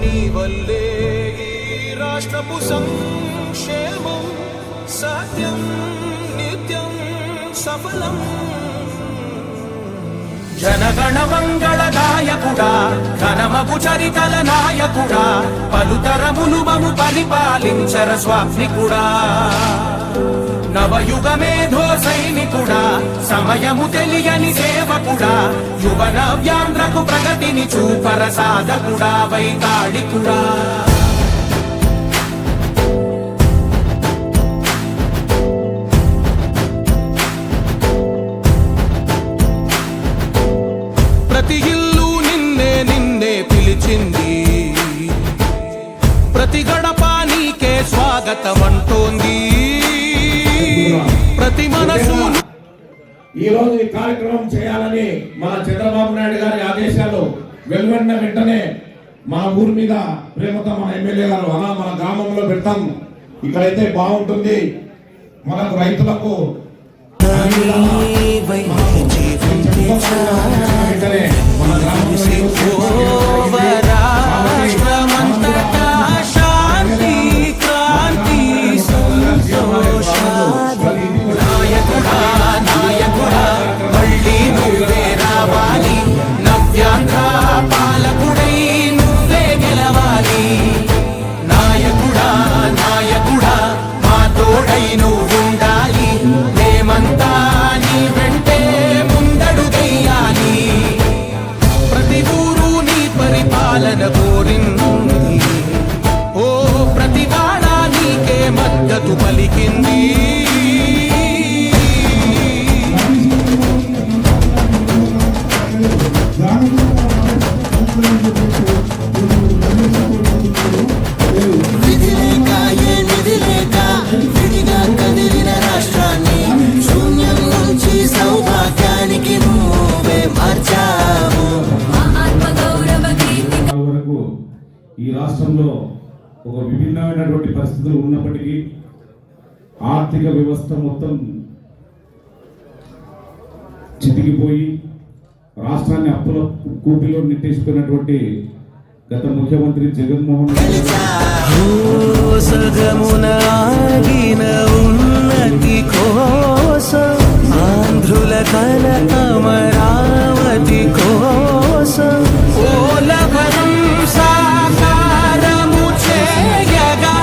నీ వల్లే ఈ రాష్ట్రపు సంక్షేమం సత్యం నిత్యం సఫలం. జనగణ మంగళ నాయకుడా, ఘనమగు చరితల నాయకుడా, పలుతరములు మము పరిపాలించర స్వామికుడా. నవయుగ మేధో సైనికుడా, సమయము తెలియని సేవకుడా, యువ నవ్యాంధ్రకు ప్రగతిని చూపర సాధకుడా, వైతాళికుడా. ప్రతి ఇల్లు నిన్నే నిన్నే పిలిచింది, ప్రతి గడప నీకే స్వాగతం అంటోంది, ప్రతి మనసు. ఈ రోజు ఈ కార్యక్రమం చేయాలని మన చంద్రబాబు నాయుడు గారి ఆదేశాలు వెలువడిన వెంటనే మా ఊరి మీద ప్రేమతో మన ఎమ్మెల్యే గారు అలా మన గ్రామంలో పెడతాం, ఇక్కడైతే బాగుంటుంది, మనకు రైతులకు పలికింది. శూన్యం నుంచి సౌభాగ్యానికి నువ్వే మార్చావు. వరకు ఈ రాష్ట్రంలో ఒక విభిన్నమైనటువంటి పరిస్థితులు ఉన్నప్పటికీ ఆర్థిక వ్యవస్థ మొత్తం చితికిపోయి రాష్ట్రాన్ని అప్పుల కూపిలో నెట్టేసుకున్నటువంటి గత ముఖ్యమంత్రి జగన్మోహన్ రెడ్డి ఉన్నతి కోసం ఆంధ్రుల కల అమరావతి కోసం సాకారము చేయగా